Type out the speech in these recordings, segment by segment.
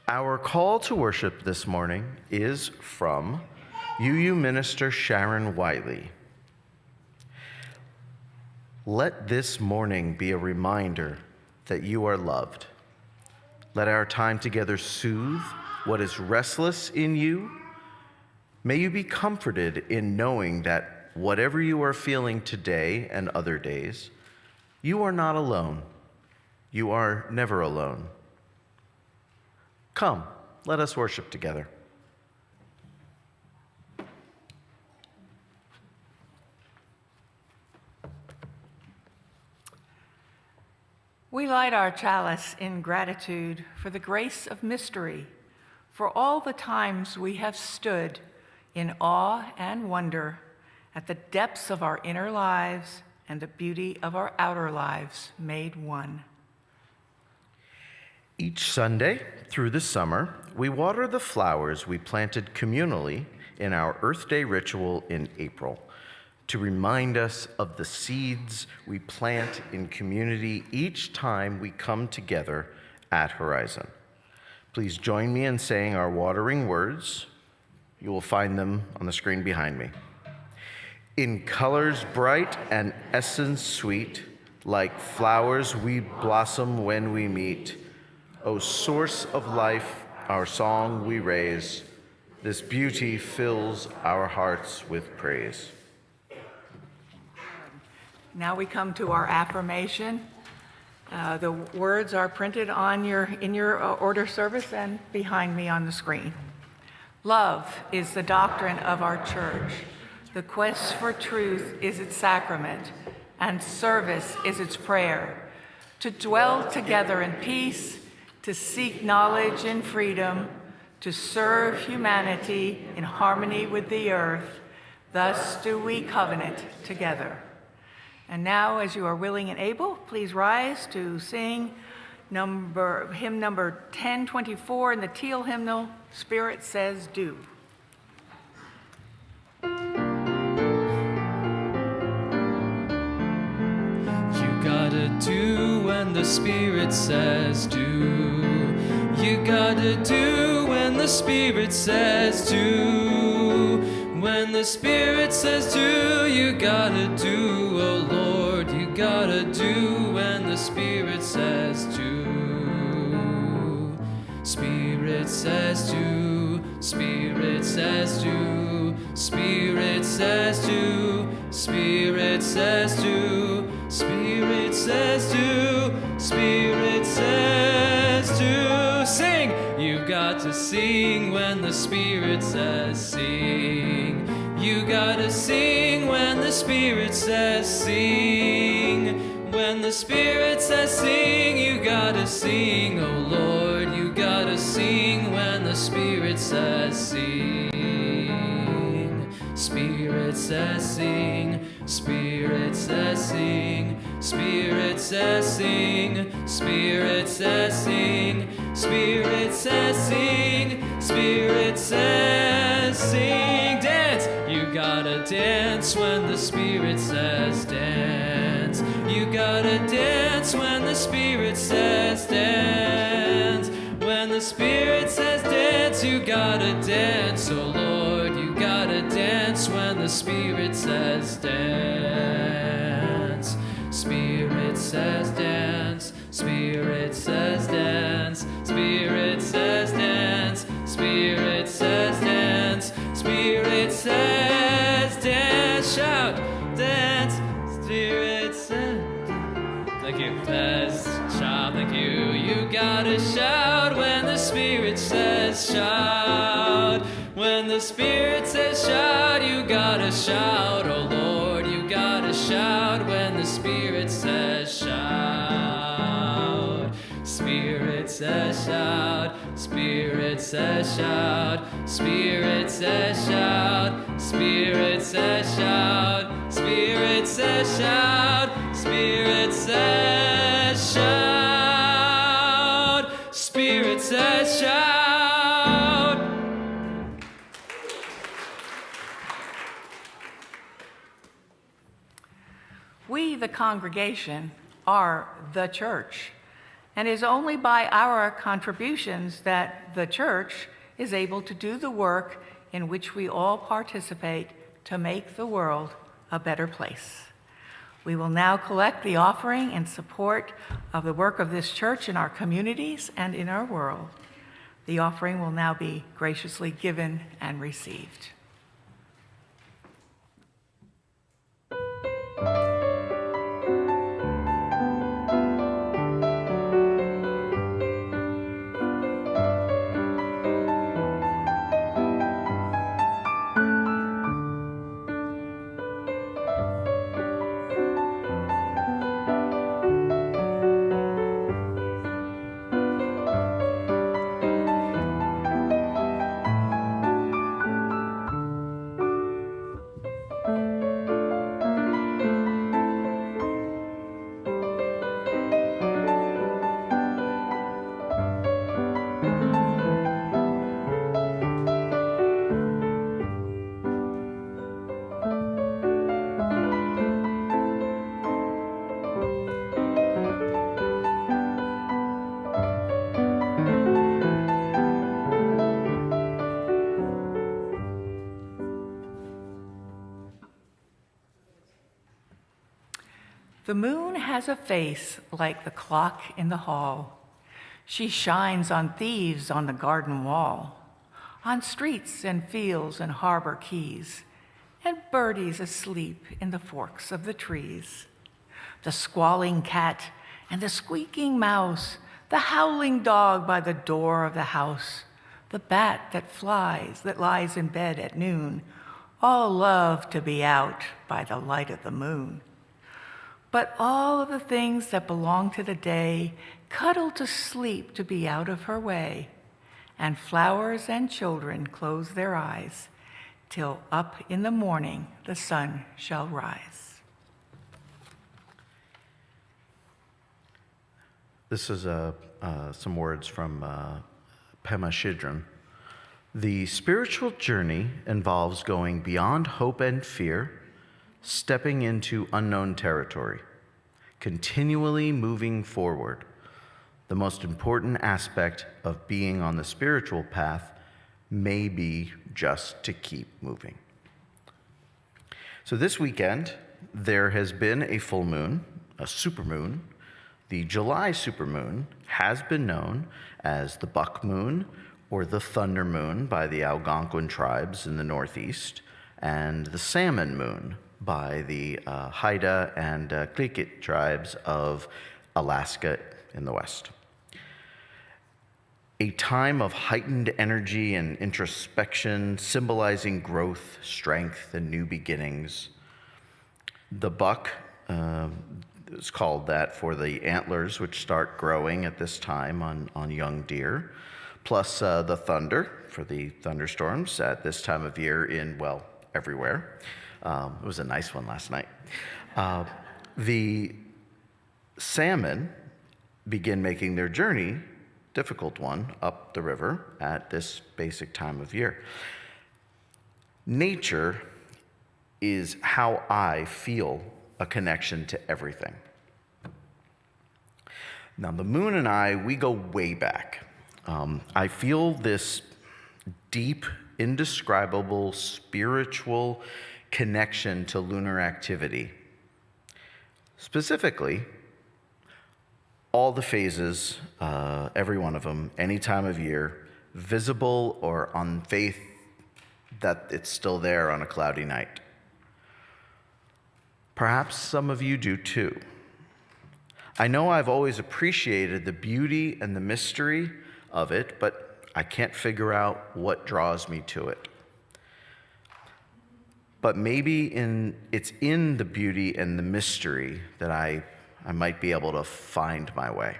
Our call to worship this morning is from UU Minister Sharon Wiley. Let this morning be a reminder that you are loved. Let our time together soothe what is restless in you. May you be comforted in knowing that whatever you are feeling today and other days, you are not alone. You are never alone. Come, let us worship together. We light our chalice in gratitude for the grace of mystery, for all the times we have stood in awe and wonder at the depths of our inner lives and the beauty of our outer lives made one. Each Sunday through the summer, we water the flowers we planted communally in our Earth Day ritual in April to remind us of the seeds we plant in community each time we come together at Horizon. Please join me in saying our watering words. You will find them on the screen behind me. In colors bright and essence sweet, like flowers we blossom when we meet. O source of life, our song we raise. This beauty fills our hearts with praise. Now we come to our affirmation. The words are printed in your order service and behind me on the screen. Love is the doctrine of our church. The quest for truth is its sacrament, and service is its prayer. To dwell together in peace, to seek knowledge in freedom, to serve humanity in harmony with the earth, thus do we covenant together. And now, as you are willing and able, please rise to sing hymn number 1024 in the teal hymnal, Spirit Says Do. You gotta do when the Spirit says do. You gotta do when the Spirit says do. When the Spirit says do, you gotta do, oh Lord. You gotta do when the Spirit says do. Spirit says do. Spirit says do. Spirit says do. Spirit says do. Spirit says do. Spirit says do. Sing! You've got to sing when the Spirit says sing. You gotta sing when the Spirit says sing. When the Spirit says sing, you gotta sing, oh Lord. You gotta sing when the Spirit says sing. Spirit says sing. Spirit says sing. Spirit says sing. Spirit says sing. Spirit says sing. Spirit says sing. Dance. You gotta dance when the Spirit says dance. You gotta dance when the Spirit says dance. When the Spirit says dance, you gotta dance, oh Lord. You gotta dance when the Spirit says dance. Spirit says dance. Spirit says dance. Spirit says dance. Spirit says dance. Spirit says dance. Shout, dance. Spirit says. Thank you. Dance. Shout. Thank you. You gotta shout when the Spirit says shout. When the Spirit says shout, you gotta shout, oh Lord. You gotta shout when the Spirit says shout. Spirit says shout. Spirit says shout. Spirit says shout. Spirit says shout. Spirit says shout. Spirit says shout. Spirit says shout. We, the congregation, are the church, and is only by our contributions that the church is able to do the work in which we all participate to make the world a better place. We will now collect the offering in support of the work of this church in our communities and in our world. The offering will now be graciously given and received. The moon has a face like the clock in the hall. She shines on thieves on the garden wall, on streets and fields and harbor quays, and birdies asleep in the forks of the trees. The squalling cat and the squeaking mouse, the howling dog by the door of the house, the bat that flies, that lies in bed at noon, all love to be out by the light of the moon. But all of the things that belong to the day cuddle to sleep to be out of her way, and flowers and children close their eyes till up in the morning the sun shall rise. This is some words from Pema Chödrön. The spiritual journey involves going beyond hope and fear, stepping into unknown territory, continually moving forward. The most important aspect of being on the spiritual path may be just to keep moving. So this weekend, there has been a full moon, a supermoon. The July supermoon has been known as the buck moon or the thunder moon by the Algonquin tribes in the Northeast, and the salmon moon by the Haida and Klekit tribes of Alaska in the West. A time of heightened energy and introspection, symbolizing growth, strength, and new beginnings. The buck is called that for the antlers, which start growing at this time on young deer, plus the thunder for the thunderstorms at this time of year in, well, everywhere. It was a nice one last night. The salmon begin making their journey, difficult one, up the river at this basic time of year. Nature is how I feel a connection to everything. Now, the moon and I, we go way back. I feel this deep, indescribable, spiritual connection to lunar activity. Specifically, all the phases, every one of them, any time of year, visible or on faith that it's still there on a cloudy night. Perhaps some of you do too. I know I've always appreciated the beauty and the mystery of it, but I can't figure out what draws me to it. But maybe it's in the beauty and the mystery that I might be able to find my way.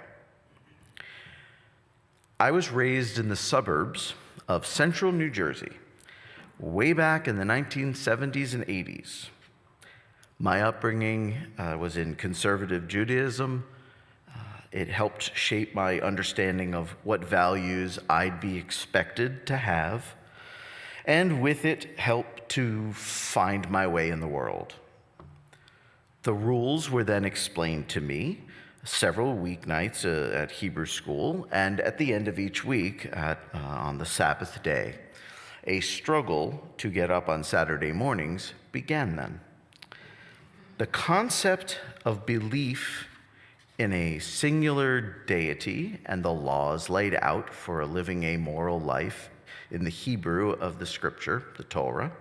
I was raised in the suburbs of central New Jersey, way back in the 1970s and 80s. My upbringing was in conservative Judaism. It helped shape my understanding of what values I'd be expected to have, and with it helped to find my way in the world. The rules were then explained to me, several weeknights at Hebrew school, and at the end of each week on the Sabbath day. A struggle to get up on Saturday mornings began then. The concept of belief in a singular deity and the laws laid out for living a moral life in the Hebrew of the scripture, the Torah,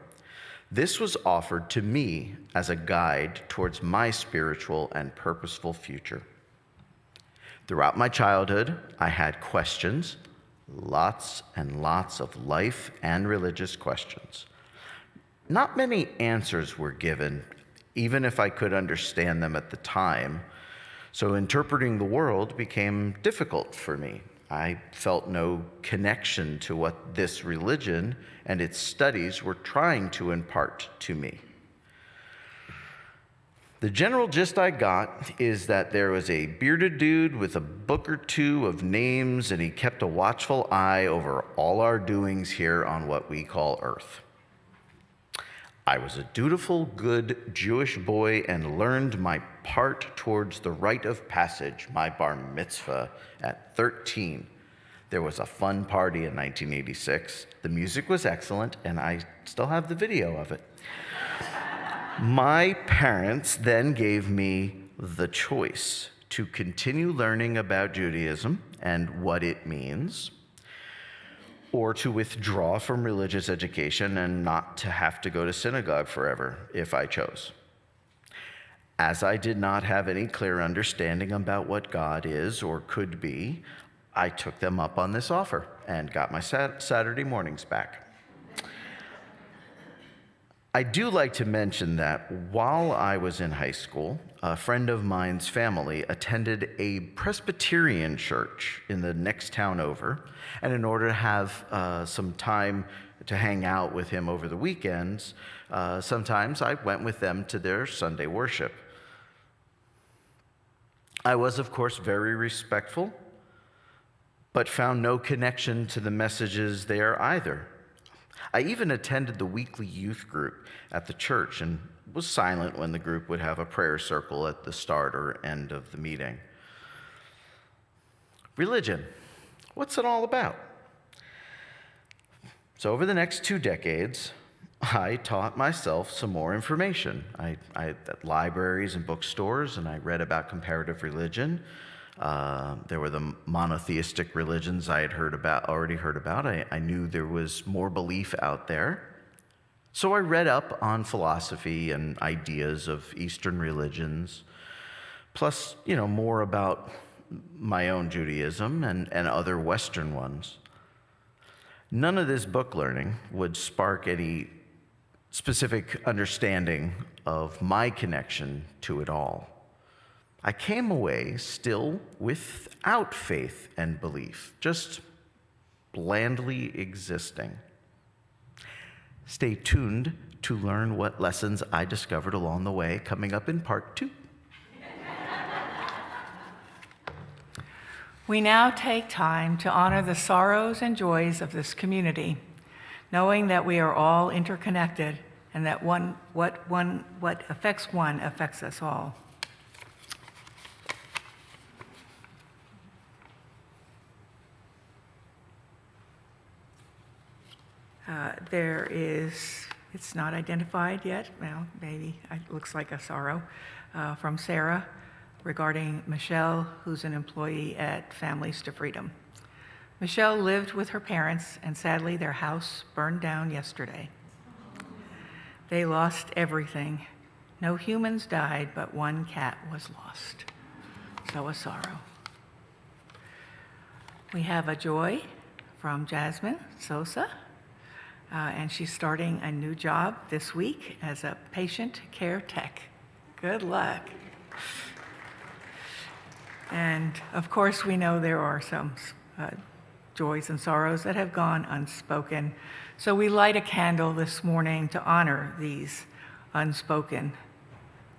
this was offered to me as a guide towards my spiritual and purposeful future. Throughout my childhood, I had questions, lots and lots of life and religious questions. Not many answers were given, even if I could understand them at the time, so interpreting the world became difficult for me. I felt no connection to what this religion and its studies were trying to impart to me. The general gist I got is that there was a bearded dude with a book or two of names, and he kept a watchful eye over all our doings here on what we call Earth. I was a dutiful, good Jewish boy and learned my part towards the rite of passage, my bar mitzvah, at 13. There was a fun party in 1986. The music was excellent, and I still have the video of it. My parents then gave me the choice to continue learning about Judaism and what it means, or to withdraw from religious education and not to have to go to synagogue forever if I chose. As I did not have any clear understanding about what God is or could be, I took them up on this offer and got my Saturday mornings back. I do like to mention that while I was in high school, a friend of mine's family attended a Presbyterian church in the next town over, and in order to have some time to hang out with him over the weekends, sometimes I went with them to their Sunday worship. I was, of course, very respectful, but found no connection to the messages there either. I even attended the weekly youth group at the church and was silent when the group would have a prayer circle at the start or end of the meeting. Religion, what's it all about? So over the next 2 decades, I taught myself some more information. I at libraries and bookstores, and I read about comparative religion. There were the monotheistic religions I had already heard about. I knew there was more belief out there. So I read up on philosophy and ideas of Eastern religions, plus, more about my own Judaism and other Western ones. None of this book learning would spark any specific understanding of my connection to it all. I came away still without faith and belief, just blandly existing. Stay tuned to learn what lessons I discovered along the way, coming up in part 2. We now take time to honor the sorrows and joys of this community, knowing that we are all interconnected and that what affects one affects us all. It's not identified yet, well, maybe it looks like a sorrow, from Sarah regarding Michelle, who's an employee at Families to Freedom. Michelle lived with her parents, and sadly their house burned down yesterday. They lost everything. No humans died, but one cat was lost. So a sorrow. We have a joy from Jasmine Sosa. And she's starting a new job this week as a patient care tech. Good luck. And of course, we know there are some joys and sorrows that have gone unspoken. So we light a candle this morning to honor these unspoken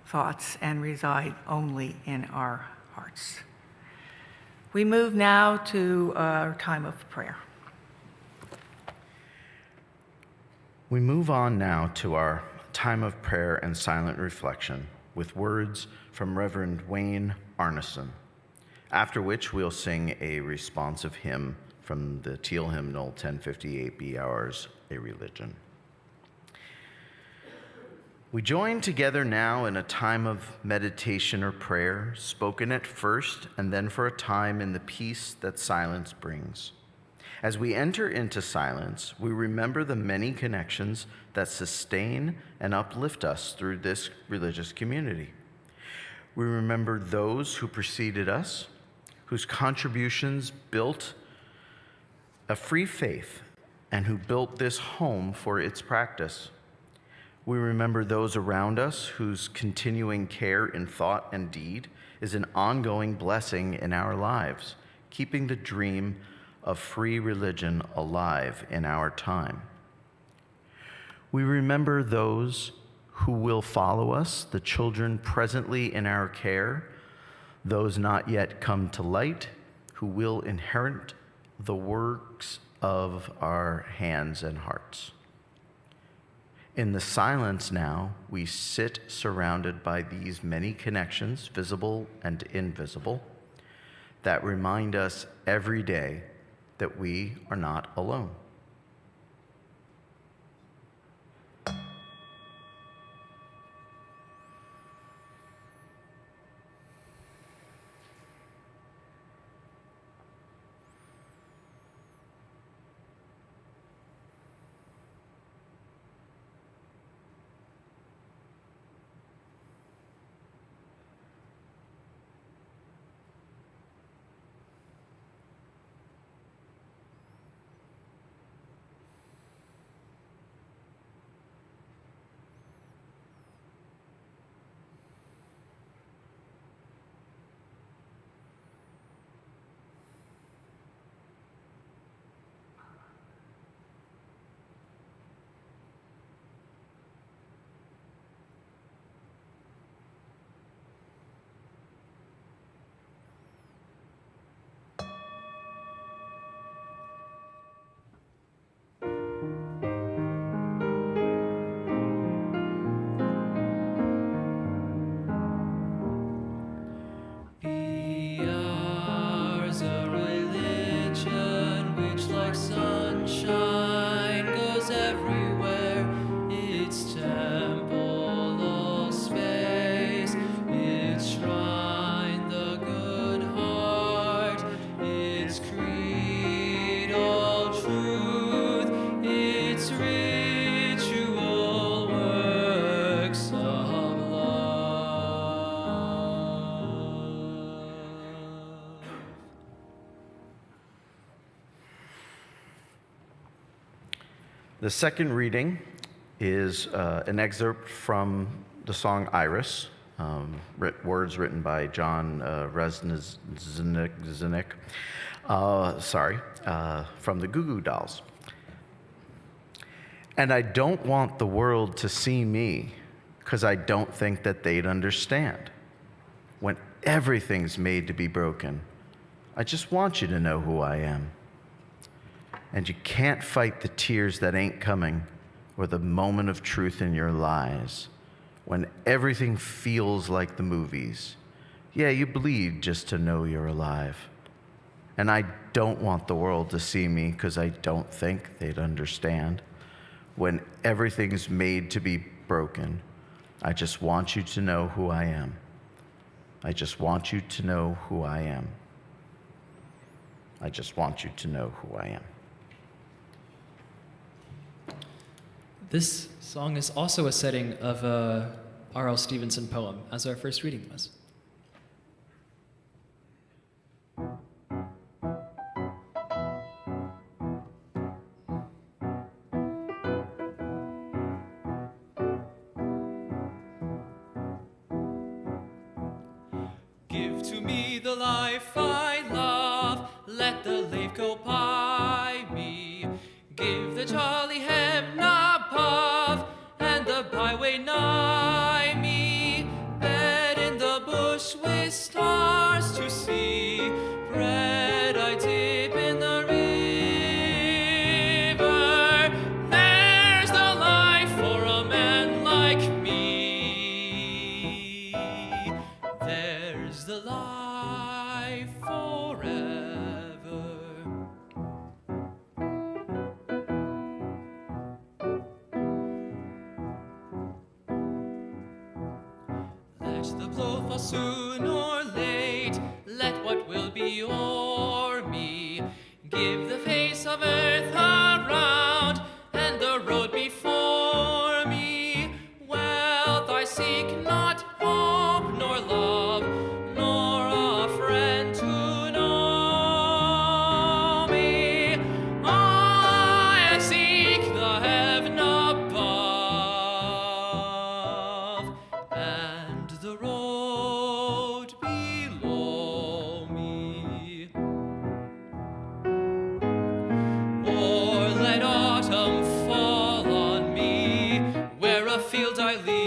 thoughts and reside only in our hearts. We move now to our time of prayer. We move on now to our time of prayer and silent reflection with words from Reverend Wayne Arneson. after which we'll sing a responsive hymn from the Teal Hymnal 1058, Be Ours a Religion. We join together now in a time of meditation or prayer, spoken at first and then for a time in the peace that silence brings. As we enter into silence, we remember the many connections that sustain and uplift us through this religious community. We remember those who preceded us, whose contributions built a free faith and who built this home for its practice. We remember those around us whose continuing care in thought and deed is an ongoing blessing in our lives, keeping the dream of free religion alive in our time. We remember those who will follow us, the children presently in our care, those not yet come to light, who will inherit the works of our hands and hearts. In the silence now, we sit surrounded by these many connections, visible and invisible, that remind us every day that we are not alone. Be ours a religion which like sunshine goes everywhere. Its temple all space, its shrine the good heart, its creed all truth, its ritual works of love. The second reading is an excerpt from the song Iris, words written by John Reznicek, from the Goo Goo Dolls. And I don't want the world to see me, because I don't think that they'd understand. When everything's made to be broken, I just want you to know who I am. And you can't fight the tears that ain't coming or the moment of truth in your lies. When everything feels like the movies, yeah, you bleed just to know you're alive. And I don't want the world to see me because I don't think they'd understand. When everything's made to be broken, I just want you to know who I am. I just want you to know who I am. I just want you to know who I am. This song is also a setting of a R.L. Stevenson poem, as our first reading was. Give to me the life I love, let the leaf go by me. Give the Charlie hem above, and the byway nigh me. Bed in the bush with stars to see, bread I dip in the river. There's the life for a man like me. There's the life the blow fall soon or late. Let what will be o'er me. Give the face of earth around and the road before me. Wealth I seek not, hope nor love, nor a friend to know me. I seek the heaven above and the road below me. Or let autumn fall on me where afield I linger,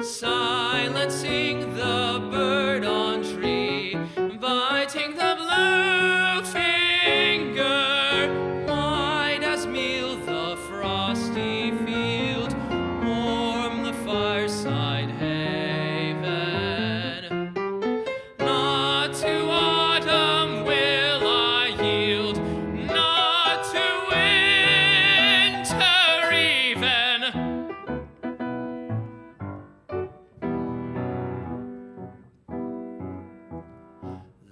silencing the bird on tree, biting the blue finger, wide as meal the frosty field, warm the fireside haven. Not to autumn will I yield, not to winter even.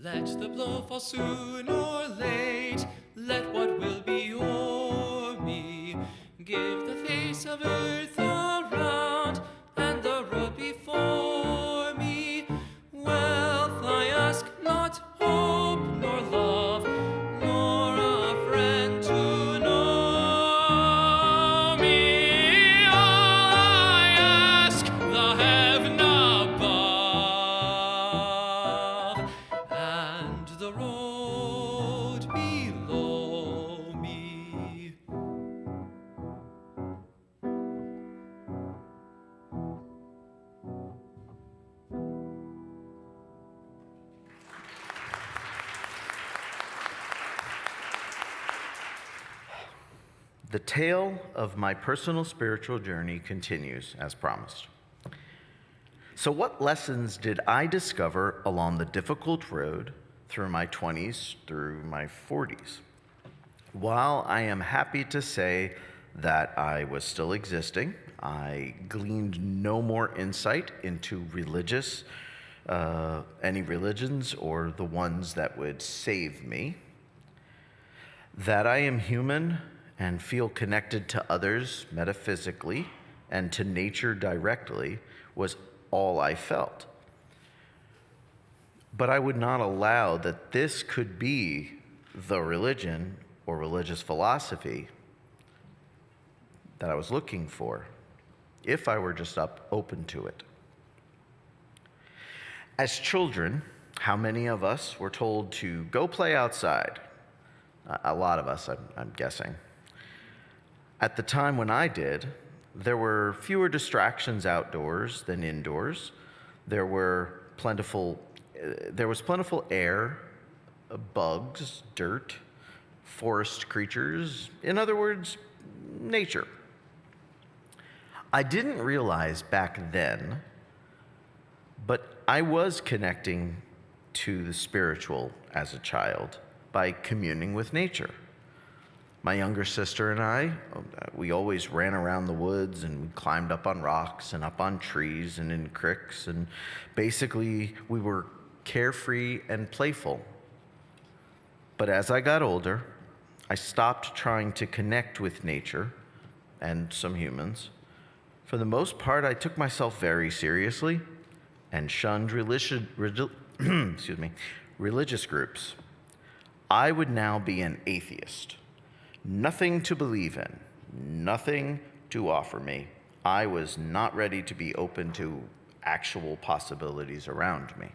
Let the blow fall soon or late, let what will be o'er me. Give the face of earth around and the road before me. Wealth I ask not, hope nor love, nor a friend to know me. All I ask, the heaven above and the road below me. The tale of my personal spiritual journey continues as promised. So, what lessons did I discover along the difficult road through my 20s through my 40s? While I am happy to say that I was still existing, I gleaned no more insight into any religions or the ones that would save me. That I am human and feel connected to others metaphysically and to nature directly was all I felt. But I would not allow that this could be the religion or religious philosophy that I was looking for, if I were just open to it. As children, how many of us were told to go play outside? A lot of us, I'm guessing. At the time when I did, there were fewer distractions outdoors than indoors. There was plentiful air, bugs, dirt, forest creatures. In other words, nature. I didn't realize back then, but I was connecting to the spiritual as a child by communing with nature. My younger sister and I, we always ran around the woods and we climbed up on rocks and up on trees and in creeks, and basically we were carefree and playful. But as I got older, I stopped trying to connect with nature and some humans. For the most part, I took myself very seriously and shunned religious groups. I would now be an atheist. Nothing to believe in, nothing to offer me. I was not ready to be open to actual possibilities around me.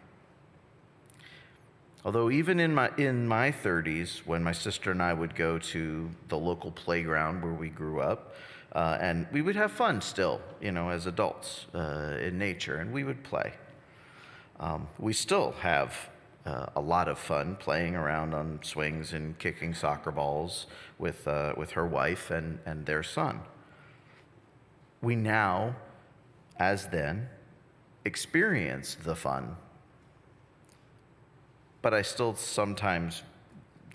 Although even in my 30s, when my sister and I would go to the local playground where we grew up, and we would have fun still, as adults in nature, and we would play. We still have a lot of fun playing around on swings and kicking soccer balls with her wife and their son. We now, as then, experience the fun, but I still sometimes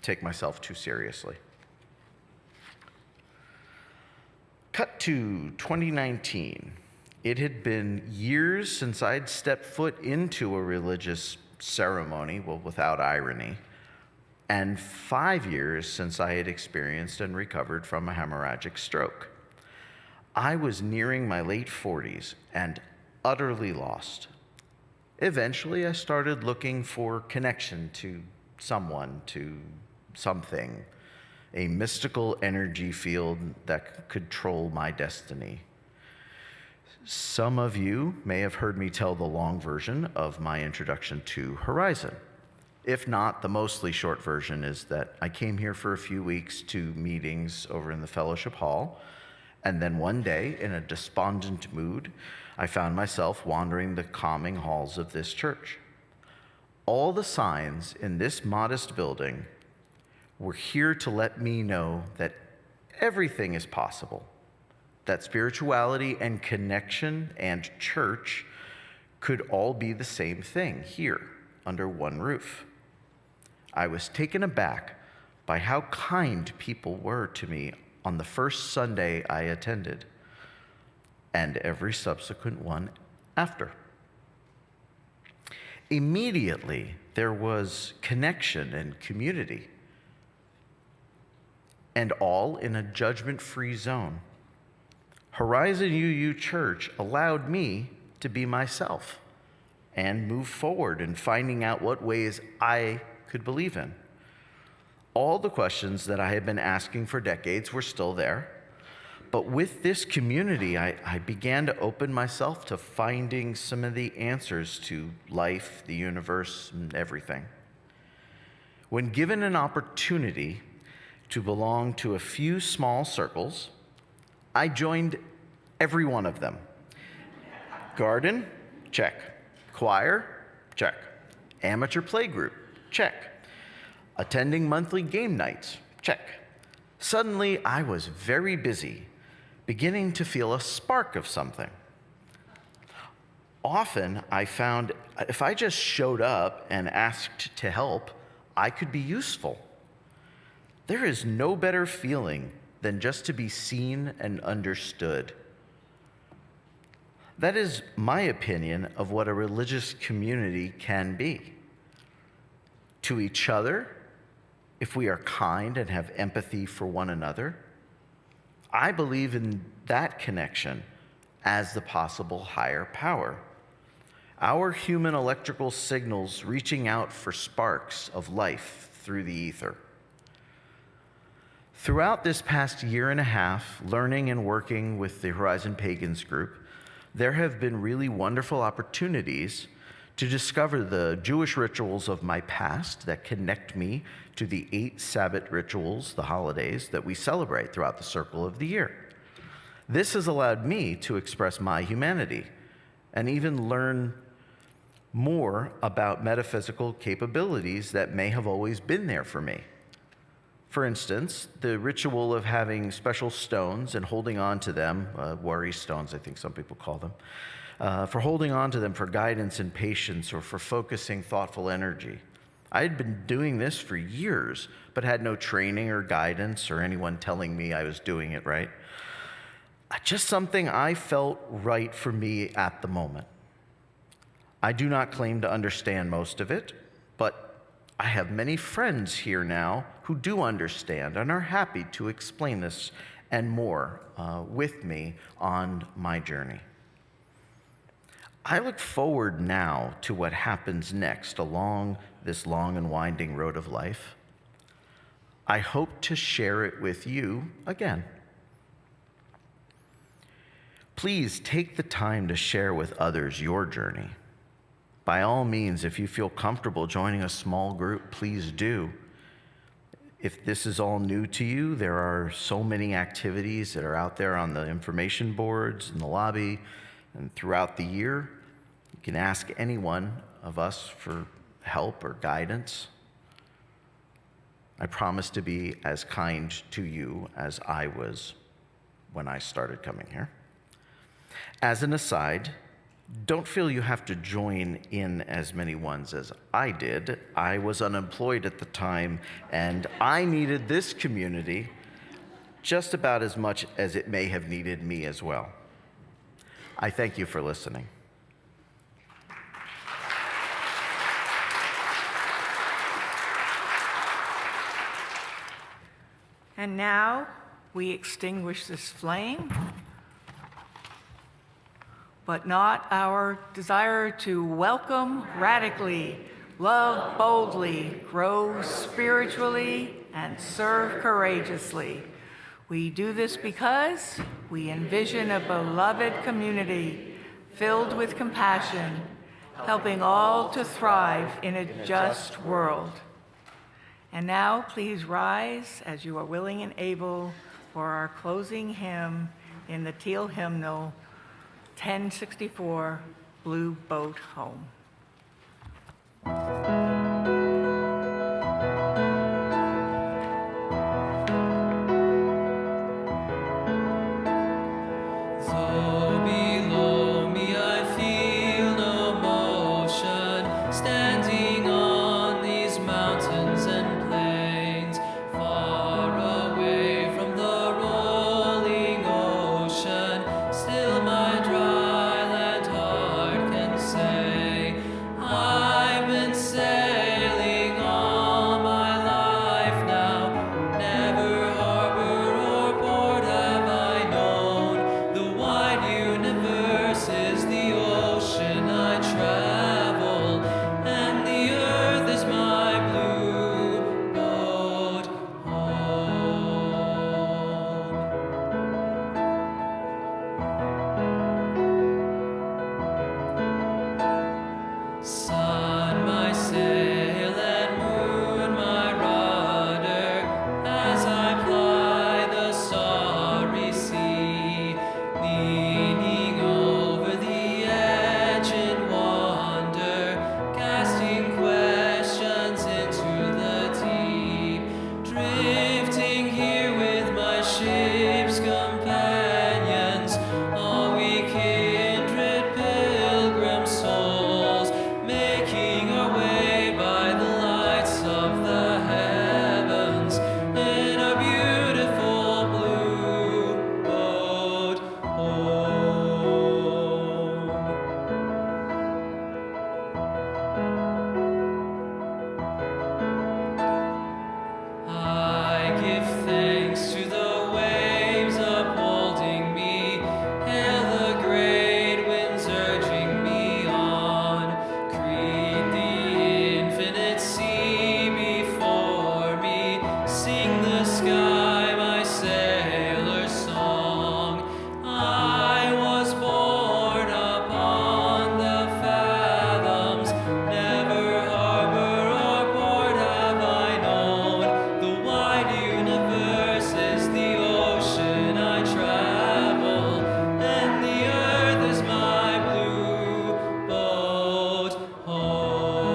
take myself too seriously. Cut to 2019. It had been years since I'd stepped foot into a religious ceremony, well, without irony, and 5 years since I had experienced and recovered from a hemorrhagic stroke. I was nearing my late 40s and utterly lost. Eventually, I started looking for connection to someone, to something, a mystical energy field that could control my destiny. Some of you may have heard me tell the long version of my introduction to Horizon. If not, the mostly short version is that I came here for a few weeks to meetings over in the fellowship hall, and then one day, in a despondent mood, I found myself wandering the calming halls of this church. All the signs in this modest building were here to let me know that everything is possible, that spirituality and connection and church could all be the same thing here under one roof. I was taken aback by how kind people were to me on the first Sunday I attended, and every subsequent one after. Immediately, there was connection and community, and all in a judgment-free zone. Horizon UU Church allowed me to be myself and move forward in finding out what ways I could believe in. All the questions that I had been asking for decades were still there, but with this community, I began to open myself to finding some of the answers to life, the universe, and everything. When given an opportunity to belong to a few small circles, I joined every one of them. Garden, check. Choir, check. Amateur playgroup, check. Attending monthly game nights, check. Suddenly, I was very busy, beginning to feel a spark of something. Often, I found if I just showed up and asked to help, I could be useful. There is no better feeling than just to be seen and understood. That is my opinion of what a religious community can be. To each other, if we are kind and have empathy for one another, I believe in that connection as the possible higher power. Our human electrical signals reaching out for sparks of life through the ether. Throughout this past year and a half, learning and working with the Horizon Pagans group, there have been really wonderful opportunities to discover the Jewish rituals of my past that connect me to the 8 Sabbath rituals, the holidays, that we celebrate throughout the circle of the year. This has allowed me to express my humanity and even learn more about metaphysical capabilities that may have always been there for me. For instance, the ritual of having special stones and holding on to them, worry stones, I think some people call them, for holding on to them for guidance and patience or for focusing thoughtful energy. I had been doing this for years, but had no training or guidance or anyone telling me I was doing it right. Just something I felt right for me at the moment. I do not claim to understand most of it, but I have many friends here now who do understand and are happy to explain this and more with me on my journey. I look forward now to what happens next along this long and winding road of life. I hope to share it with you again. Please take the time to share with others your journey. By all means, if you feel comfortable joining a small group, please do. If this is all new to you, there are so many activities that are out there on the information boards, in the lobby, and throughout the year. You can ask any one of us for help or guidance. I promise to be as kind to you as I was when I started coming here. As an aside, don't feel you have to join in as many ones as I did. I was unemployed at the time, and I needed this community just about as much as it may have needed me as well. I thank you for listening. And now we extinguish this flame, but not our desire to welcome radically, love boldly, grow spiritually, and serve courageously. We do this because we envision a beloved community filled with compassion, helping all to thrive in a just world. And now please rise as you are willing and able for our closing hymn in the Teal hymnal, 1064, Blue Boat Home. Though below me I feel no motion, standing on these mountains and plains, far away from the rolling ocean, still my dry land heart can say, I've been sailing all my life now, never harbor or port have I known. The wide universe is the ocean I travel, and the earth is my blue boat home. Sun, my sail, and moon, my rudder, as I ply the sorry sea, leaning over the edge in wonder, casting questions into the deep, drifting here with my ship's companions, all we kindred pilgrim souls, making our way by the lights of the heavens in a beautiful blue boat home. I give thanks to the waves upholding me, hail the great winds urging me on, greet the infinite sea before me, sing the sky my sailor's song. I was born upon the fathoms, never harbor or port have I known. The wide universe is the ocean I travel, and the earth is my blue boat home.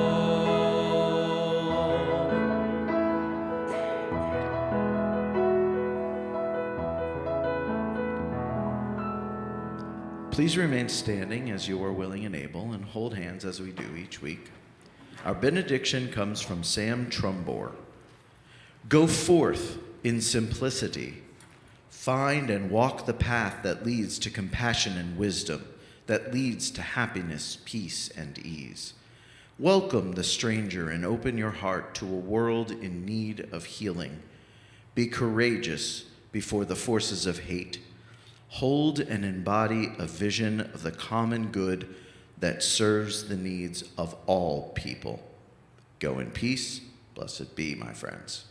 Please remain standing as you are willing and able, and hold hands as we do each week. Our benediction comes from Sam Trumbore. Go forth in simplicity. Find and walk the path that leads to compassion and wisdom, that leads to happiness, peace, and ease. Welcome the stranger and open your heart to a world in need of healing. Be courageous before the forces of hate. Hold and embody a vision of the common good that serves the needs of all people. Go in peace. Blessed be, my friends.